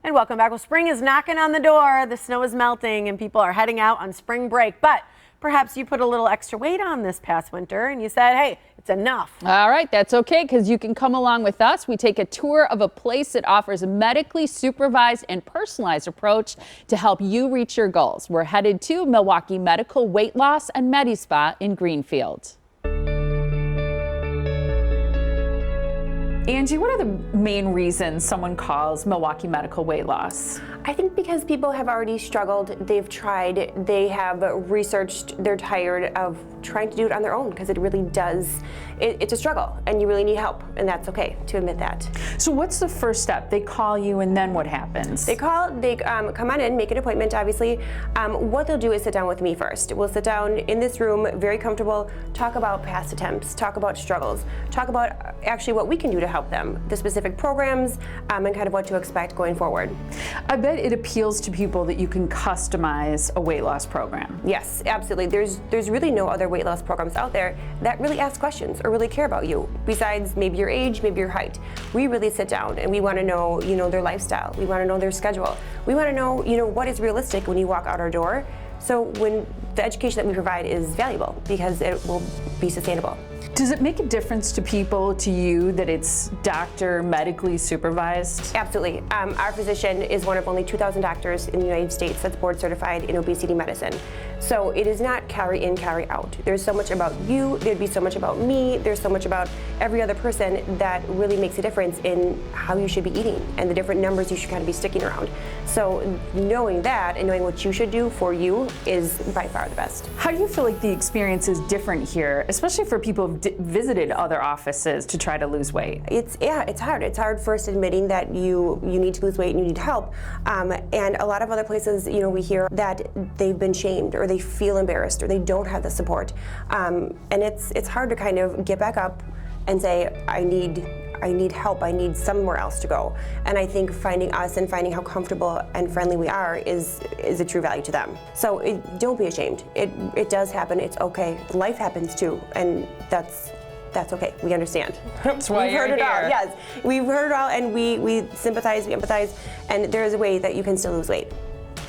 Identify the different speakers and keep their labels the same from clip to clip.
Speaker 1: And welcome back. Well, spring is knocking on the door. The snow is melting and people are heading out on spring break. But perhaps you put a little extra weight on this past winter and you said, hey, it's enough.
Speaker 2: All right, that's okay, because you can come along with us. We take a tour of a place that offers a medically supervised and personalized approach to help you reach your goals. We're headed to Milwaukee Medical Weight Loss and Medispa in Greenfield. Angie, what are the main reasons someone calls Milwaukee Medical Weight Loss?
Speaker 3: I think because people have already struggled, they've tried, they have researched, they're tired of trying to do it on their own, because it really does, it's a struggle and you really need help, and that's okay to admit that.
Speaker 2: So what's the first step? They call you and then what happens?
Speaker 3: They come on in, make an appointment obviously. What they'll do is sit down with me first. We'll sit down in this room, very comfortable, talk about past attempts, talk about struggles, talk about actually what we can do to help them, the specific programs, and kind of what to expect going forward.
Speaker 2: I bet it appeals to people that you can customize a weight loss program.
Speaker 3: Yes, absolutely. There's really no other weight loss programs out there that really ask questions or really care about you, besides maybe your age, maybe your height. We really sit down and we want to know, their lifestyle. We want to know their schedule. We want to know, what is realistic when you walk out our door. So when the education that we provide is valuable, because it will be sustainable.
Speaker 2: Does it make a difference to people, to you, that it's doctor medically supervised?
Speaker 3: Absolutely. Our physician is one of only 2,000 doctors in the United States that's board certified in obesity medicine. So it is not calorie in, calorie out. There's so much about you, there'd be so much about me, there's so much about every other person that really makes a difference in how you should be eating and the different numbers you should kind of be sticking around. So knowing that and knowing what you should do for you is by far the best.
Speaker 2: How do you feel like the experience is different here, especially for people who've visited other offices to try to lose weight?
Speaker 3: It's hard. It's hard first admitting that you need to lose weight and you need help. And a lot of other places, we hear that they've been shamed or they feel embarrassed or they don't have the support. And it's hard to kind of get back up and say, I need help, I need somewhere else to go. And I think finding us and finding how comfortable and friendly we are is a true value to them. So don't be ashamed. It does happen, it's okay. Life happens too, and that's okay, we understand.
Speaker 2: That's why
Speaker 3: We've heard it
Speaker 2: here.
Speaker 3: all, yes. We've heard it all, and we sympathize, we empathize, and there is a way that you can still lose weight.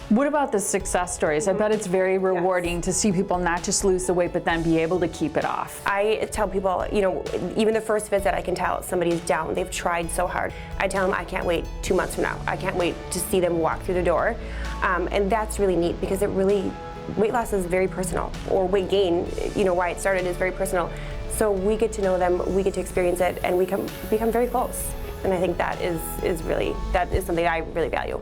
Speaker 2: What about the success stories? I bet it's very rewarding to see people not just lose the weight, but then be able to keep it off.
Speaker 3: I tell people, even the first visit, I can tell somebody's down. They've tried so hard. I tell them I can't wait 2 months from now. I can't wait to see them walk through the door. And that's really neat, because weight loss is very personal, or weight gain, why it started is very personal. So we get to know them, we get to experience it, and we become very close. And I think that is something I really value.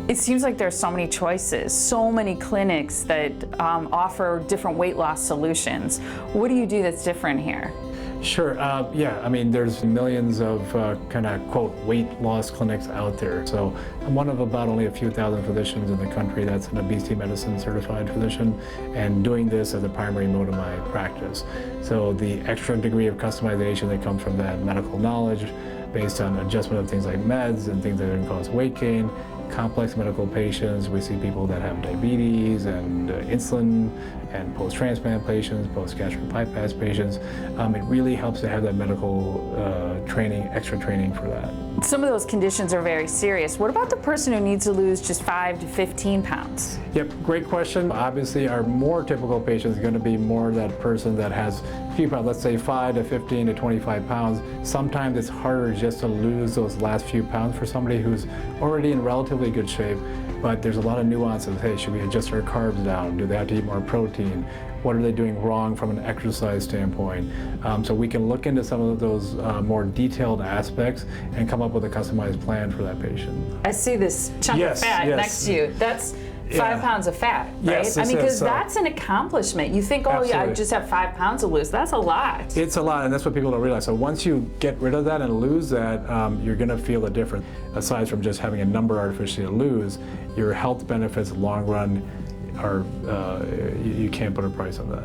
Speaker 2: It seems like there's so many choices, so many clinics that offer different weight loss solutions. What do you do that's different here?
Speaker 4: Sure, there's millions of kind of quote weight loss clinics out there. So I'm one of about only a few thousand physicians in the country that's an obesity medicine certified physician, and doing this as a primary mode of my practice. So the extra degree of customization that comes from that medical knowledge based on adjustment of things like meds and things that can cause weight gain, complex medical patients. We see people that have diabetes and insulin, and post-transplant patients, post-gastric bypass patients. It really helps to have that medical training, extra training for that.
Speaker 2: Some of those conditions are very serious. What about the person who needs to lose just 5 to 15 pounds?
Speaker 4: Yep, great question. Obviously, our more typical patient is going to be more that person that has a few pounds, let's say 5 to 15 to 25 pounds. Sometimes it's harder just to lose those last few pounds for somebody who's already in relatively good shape, but there's a lot of nuances. Hey, should we adjust our carbs down? Do they have to eat more protein? What are they doing wrong from an exercise standpoint? So we can look into some of those more detailed aspects and come up with a customized plan for that patient.
Speaker 2: I see this chunk of fat next to you. That's 5 pounds of fat, right?
Speaker 4: Yes,
Speaker 2: because that's an accomplishment. You think, oh yeah, I just have 5 pounds to lose. That's a lot.
Speaker 4: It's a lot, and that's what people don't realize. So once you get rid of that and lose that, you're gonna feel a difference. Aside from just having a number artificially to lose, your health benefits long run are, you can't put a price on that.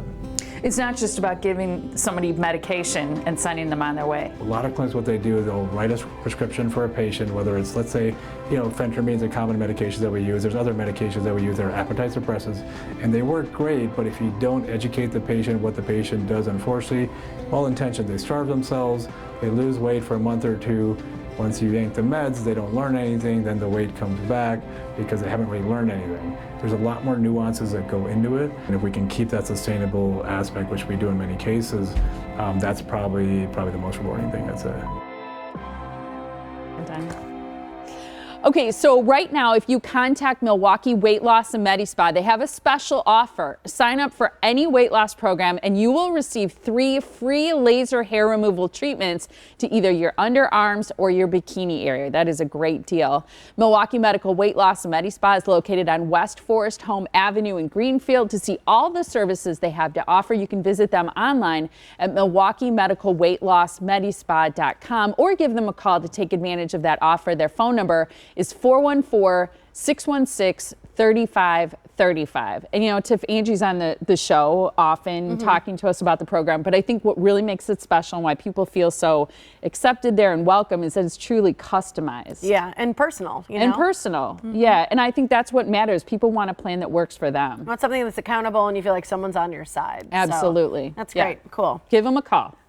Speaker 2: It's not just about giving somebody medication and sending them on their way.
Speaker 4: A lot of clinics, what they do is they'll write a prescription for a patient, whether it's, let's say, Phentermine is a common medication that we use. There's other medications that we use that are appetite suppressants, and they work great, but if you don't educate the patient what the patient does, unfortunately, well-intentioned, they starve themselves, they lose weight for a month or two, Once you yank the meds, they don't learn anything, then the weight comes back because they haven't really learned anything. There's a lot more nuances that go into it, and if we can keep that sustainable aspect, which we do in many cases, that's probably the most rewarding thing, I'd say.
Speaker 2: Okay, so right now, if you contact Milwaukee Weight Loss and Medispa, they have a special offer. Sign up for any weight loss program and you will receive 3 free laser hair removal treatments to either your underarms or your bikini area. That is a great deal. Milwaukee Medical Weight Loss and Medispa is located on West Forest Home Avenue in Greenfield. To see all the services they have to offer, you can visit them online at MilwaukeeMedicalWeightLossMedispa.com or give them a call to take advantage of that offer. Their phone number is 414-616-3535. And you know, Tiff, Angie's on the show often talking to us about the program, but I think what really makes it special and why people feel so accepted there and welcome is that it's truly customized.
Speaker 1: Yeah, and personal, you know?
Speaker 2: And personal, yeah. And I think that's what matters. People want a plan that works for them.
Speaker 1: You want something that's accountable and you feel like someone's on your side.
Speaker 2: Absolutely.
Speaker 1: So, that's great, cool.
Speaker 2: Give them a call.